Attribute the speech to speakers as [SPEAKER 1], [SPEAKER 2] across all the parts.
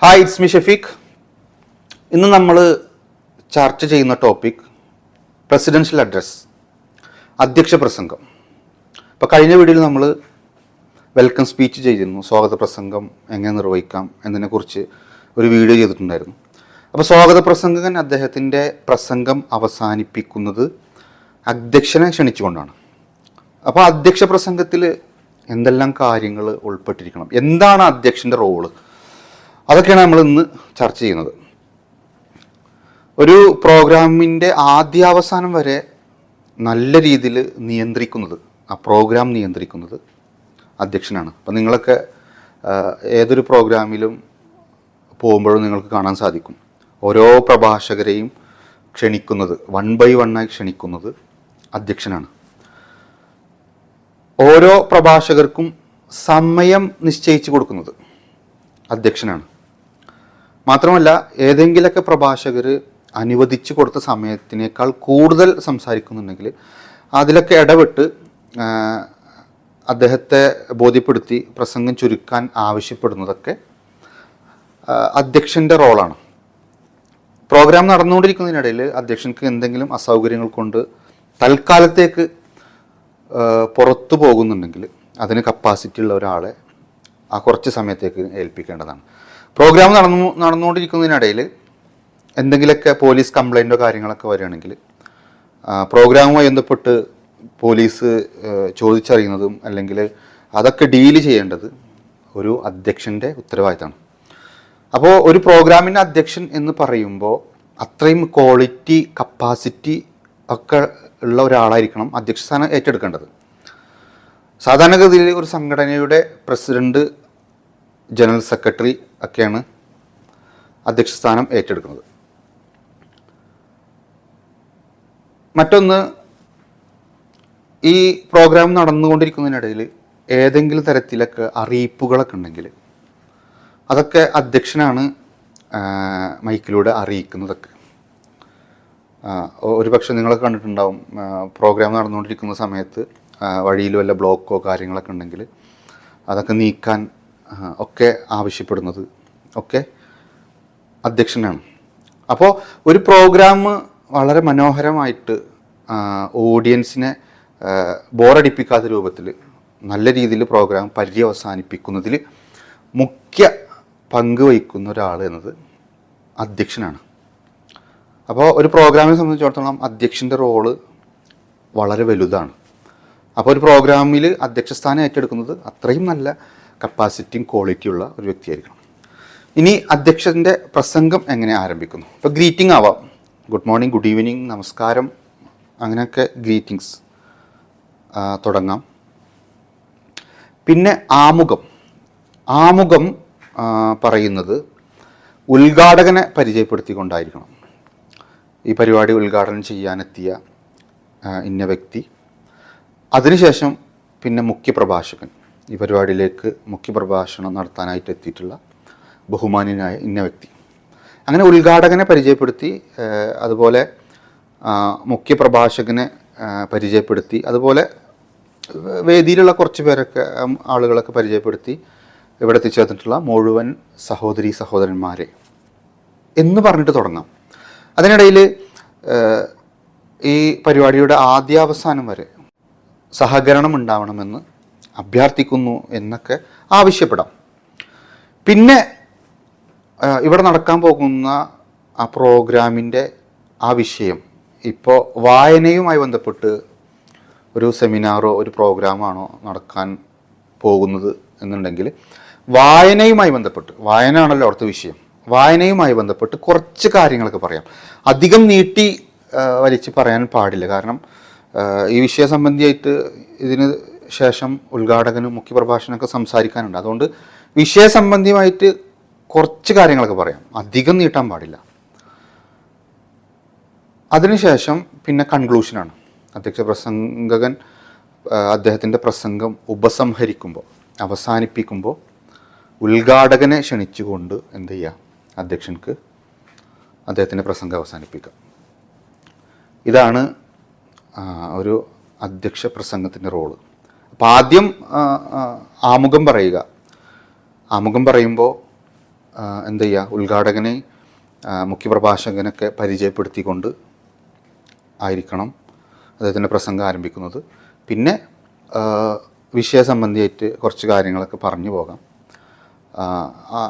[SPEAKER 1] Hi, it's me Shafeeq. ഇന്ന് നമ്മൾ ചർച്ച ചെയ്യുന്ന ടോപ്പിക് പ്രസിഡൻഷ്യൽ അഡ്രസ്, അധ്യക്ഷ പ്രസംഗം. ഇപ്പോൾ കഴിഞ്ഞ വീഡിയോയിൽ നമ്മൾ വെൽക്കം സ്പീച്ച് ചെയ്തിരുന്നു. സ്വാഗത പ്രസംഗം എങ്ങനെ നിർവഹിക്കാം എന്നതിനെക്കുറിച്ച് ഒരു വീഡിയോ ചെയ്തിട്ടുണ്ടായിരുന്നു. അപ്പോൾ സ്വാഗത പ്രസംഗകൻ അദ്ദേഹത്തിൻ്റെ പ്രസംഗം അവസാനിപ്പിക്കുന്നത് അധ്യക്ഷനെ ക്ഷണിച്ചുകൊണ്ടാണ്. അപ്പോൾ അധ്യക്ഷ പ്രസംഗത്തിൽ എന്തെല്ലാം കാര്യങ്ങൾ ഉൾപ്പെട്ടിരിക്കണം, എന്താണ് അധ്യക്ഷൻ്റെ റോള്, അതൊക്കെയാണ് നമ്മൾ ഇന്ന് ചർച്ച ചെയ്യുന്നത്. ഒരു പ്രോഗ്രാമിൻ്റെ ആദ്യാവസാനം വരെ നല്ല രീതിയിൽ നിയന്ത്രിക്കുന്നത്, ആ പ്രോഗ്രാം നിയന്ത്രിക്കുന്നത് അധ്യക്ഷനാണ്. അപ്പം നിങ്ങളൊക്കെ ഏതൊരു പ്രോഗ്രാമിലും പോകുമ്പോഴും നിങ്ങൾക്ക് കാണാൻ സാധിക്കും, ഓരോ പ്രഭാഷകരെയും ക്ഷണിക്കുന്നത്, 1 by 1 ക്ഷണിക്കുന്നത് അധ്യക്ഷനാണ്. ഓരോ പ്രഭാഷകർക്കും സമയം നിശ്ചയിച്ചു കൊടുക്കുന്നത് അധ്യക്ഷനാണ്. മാത്രമല്ല, ഏതെങ്കിലുമൊക്കെ പ്രഭാഷകർ അനുവദിച്ചു കൊടുത്ത സമയത്തിനേക്കാൾ കൂടുതൽ സംസാരിക്കുന്നുണ്ടെങ്കിൽ അതിലൊക്കെ ഇടപെട്ട് അദ്ദേഹത്തെ ബോധ്യപ്പെടുത്തി പ്രസംഗം ചുരുക്കാൻ ആവശ്യപ്പെടുന്നതൊക്കെ അധ്യക്ഷൻ്റെ റോളാണ്. പ്രോഗ്രാം നടന്നുകൊണ്ടിരിക്കുന്നതിനിടയിൽ അധ്യക്ഷൻക്ക് എന്തെങ്കിലും അസൗകര്യങ്ങൾ കൊണ്ട് തൽക്കാലത്തേക്ക് പുറത്തു പോകുന്നുണ്ടെങ്കിൽ അതിന് കപ്പാസിറ്റി ഉള്ള ഒരാളെ ആ കുറച്ച് സമയത്തേക്ക് ഏൽപ്പിക്കേണ്ടതാണ്. പ്രോഗ്രാം നടന്നുകൊണ്ടിരിക്കുന്നതിനിടയിൽ എന്തെങ്കിലുമൊക്കെ പോലീസ് കംപ്ലൈൻറ്റോ കാര്യങ്ങളൊക്കെ വരികയാണെങ്കിൽ പ്രോഗ്രാമുമായി ബന്ധപ്പെട്ട് പോലീസ് ചോദിച്ചറിയുന്നതും അല്ലെങ്കിൽ അതൊക്കെ ഡീല് ചെയ്യേണ്ടത് ഒരു അധ്യക്ഷൻ്റെ ഉത്തരവാദിത്തമാണ്. അപ്പോൾ ഒരു പ്രോഗ്രാമിൻ്റെ അധ്യക്ഷൻ എന്ന് പറയുമ്പോൾ അത്രയും ക്വാളിറ്റി, കപ്പാസിറ്റി ഒക്കെ ഉള്ള ഒരാളായിരിക്കണം അധ്യക്ഷ സ്ഥാനം ഏറ്റെടുക്കേണ്ടത്. സാധാരണഗതിയിൽ ഒരു സംഘടനയുടെ പ്രസിഡന്റ്, ജനറൽ സെക്രട്ടറി ഒക്കെയാണ് അധ്യക്ഷ സ്ഥാനം ഏറ്റെടുക്കുന്നത്. മറ്റൊന്ന്, ഈ പ്രോഗ്രാം നടന്നുകൊണ്ടിരിക്കുന്നതിനിടയിൽ ഏതെങ്കിലും തരത്തിലൊക്കെ അറിയിപ്പുകളൊക്കെ ഉണ്ടെങ്കിൽ അതൊക്കെ അധ്യക്ഷനാണ് മൈക്കിലൂടെ അറിയിക്കുന്നതൊക്കെ. ഒരു പക്ഷേ നിങ്ങളൊക്കെ കണ്ടിട്ടുണ്ടാവും, പ്രോഗ്രാം നടന്നുകൊണ്ടിരിക്കുന്ന സമയത്ത് വഴിയിൽ വല്ല ബ്ലോക്കോ കാര്യങ്ങളൊക്കെ ഉണ്ടെങ്കിൽ അതൊക്കെ നീക്കാൻ ഒക്കെ ആവശ്യപ്പെടുന്നത് ഒക്കെ അധ്യക്ഷനാണ്. അപ്പോൾ ഒരു പ്രോഗ്രാം വളരെ മനോഹരമായിട്ട് ഓഡിയൻസിനെ ബോറടിപ്പിക്കാത്ത രൂപത്തിൽ നല്ല രീതിയിൽ പ്രോഗ്രാം പര്യവസാനിപ്പിക്കുന്നതിൽ മുഖ്യ പങ്ക് വഹിക്കുന്ന ഒരാൾ എന്നത് അധ്യക്ഷനാണ്. അപ്പോൾ ഒരു പ്രോഗ്രാമിനെ സംബന്ധിച്ചിടത്തോളം അധ്യക്ഷൻ്റെ റോള് വളരെ വലുതാണ്. അപ്പോൾ ഒരു പ്രോഗ്രാമിൽ അധ്യക്ഷസ്ഥാനം ഏറ്റെടുക്കുന്നത് അത്രയും നല്ല കപ്പാസിറ്റിയും ക്വാളിറ്റിയുള്ള ഒരു വ്യക്തിയായിരിക്കണം. ഇനി അധ്യക്ഷൻ്റെ പ്രസംഗം എങ്ങനെ ആരംഭിക്കുന്നു? ഇപ്പോൾ ഗ്രീറ്റിംഗ് ആവാം, ഗുഡ് മോർണിംഗ്, ഗുഡ് ഈവനിങ്, നമസ്കാരം, അങ്ങനെയൊക്കെ ഗ്രീറ്റിങ്സ് തുടങ്ങാം. പിന്നെ ആമുഖം പറയുന്നത് ഉദ്ഘാടകനെ പരിചയപ്പെടുത്തിക്കൊണ്ടായിരിക്കണം. ഈ പരിപാടി ഉദ്ഘാടനം ചെയ്യാനെത്തിയ ഇന്ന വ്യക്തി, അതിനുശേഷം പിന്നെ മുഖ്യപ്രഭാഷകൻ, ഈ പരിപാടിയിലേക്ക് മുഖ്യപ്രഭാഷണം നടത്താനായിട്ട് എത്തിയിട്ടുള്ള ബഹുമാന്യനായ ഇന്ന വ്യക്തി. അങ്ങനെ ഉദ്ഘാടകനെ പരിചയപ്പെടുത്തി, അതുപോലെ മുഖ്യപ്രഭാഷകനെ പരിചയപ്പെടുത്തി, അതുപോലെ വേദിയിലുള്ള കുറച്ച് പേരൊക്കെ ആളുകളൊക്കെ പരിചയപ്പെടുത്തി ഇവിടെ എത്തിച്ചേർന്നിട്ടുള്ള മുഴുവൻ സഹോദരീ സഹോദരന്മാരെ എന്ന് പറഞ്ഞിട്ട് തുടങ്ങാം. അതിനിടയിൽ ഈ പരിപാടിയുടെ ആദ്യാവസാനം വരെ സഹകരണം ഉണ്ടാവണമെന്ന് അഭ്യർത്ഥിക്കുന്നു എന്നൊക്കെ ആവശ്യപ്പെടാം. പിന്നെ ഇവിടെ നടക്കാൻ പോകുന്ന ആ പ്രോഗ്രാമിൻ്റെ ആ വിഷയം, ഇപ്പോൾ വായനയുമായി ബന്ധപ്പെട്ട് ഒരു സെമിനാറോ ഒരു പ്രോഗ്രാമാണോ നടക്കാൻ പോകുന്നത് എന്നുണ്ടെങ്കിൽ വായനയുമായി ബന്ധപ്പെട്ട്, വായന ആണല്ലോ അവിടുത്തെ വിഷയം, വായനയുമായി ബന്ധപ്പെട്ട് കുറച്ച് കാര്യങ്ങളൊക്കെ പറയാം. അധികം നീട്ടി വലിച്ച് പറയാൻ പാടില്ല. കാരണം ഈ വിഷയ സംബന്ധിയായിട്ട് ഇതിന് ശേഷം ഉദ്ഘാടകനും മുഖ്യപ്രഭാഷണമൊക്കെ സംസാരിക്കാനുണ്ട്. അതുകൊണ്ട് വിഷയസംബന്ധിയുമായിട്ട് കുറച്ച് കാര്യങ്ങളൊക്കെ പറയാം, അധികം നീട്ടാൻ പാടില്ല. അതിനുശേഷം പിന്നെ കൺക്ലൂഷനാണ്. അധ്യക്ഷ പ്രസംഗകൻ അദ്ദേഹത്തിൻ്റെ പ്രസംഗം ഉപസംഹരിക്കുമ്പോൾ, അവസാനിപ്പിക്കുമ്പോൾ ഉദ്ഘാടകനെ ക്ഷണിച്ചുകൊണ്ട് എന്ത് ചെയ്യുക, അധ്യക്ഷൻക്ക് അദ്ദേഹത്തിൻ്റെ പ്രസംഗം അവസാനിപ്പിക്കുക. ഇതാണ് ഒരു അധ്യക്ഷ പ്രസംഗത്തിൻ്റെ റോള്. അപ്പോൾ ആദ്യം ആമുഖം പറയുക. ആമുഖം പറയുമ്പോൾ എന്ത് ചെയ്യുക, ഉദ്ഘാടകനെ മുഖ്യപ്രഭാഷകനൊക്കെ പരിചയപ്പെടുത്തിക്കൊണ്ട് ആയിരിക്കണം അദ്ദേഹത്തിൻ്റെ പ്രസംഗം ആരംഭിക്കുന്നത്. പിന്നെ വിഷയസംബന്ധിയായിട്ട് കുറച്ച് കാര്യങ്ങളൊക്കെ പറഞ്ഞു പോകാം.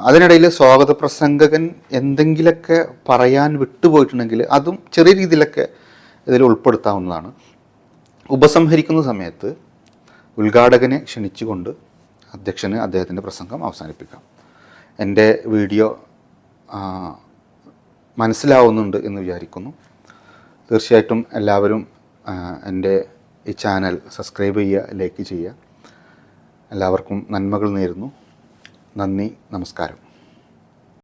[SPEAKER 1] അതിനിടയിൽ സ്വാഗത പ്രസംഗകൻ എന്തെങ്കിലുമൊക്കെ പറയാൻ വിട്ടുപോയിട്ടുണ്ടെങ്കിൽ അതും ചെറിയ രീതിയിലൊക്കെ ഇതിൽ ഉൾപ്പെടുത്താവുന്നതാണ്. ഉപസംഹരിക്കുന്ന സമയത്ത് ഉദ്ഘാടകനെ ക്ഷണിച്ചുകൊണ്ട് അധ്യക്ഷന് അദ്ദേഹത്തിൻ്റെ പ്രസംഗം അവസാനിപ്പിക്കാം. എൻ്റെ വീഡിയോ മനസ്സിലാവുന്നുണ്ട് എന്ന് വിചാരിക്കുന്നു. തീർച്ചയായിട്ടും എല്ലാവരും എൻ്റെ ഈ ചാനൽ സബ്സ്ക്രൈബ് ചെയ്യുക, ലൈക്ക് ചെയ്യുക. എല്ലാവർക്കും നന്മകൾ നേരുന്നു. നന്ദി, നമസ്കാരം.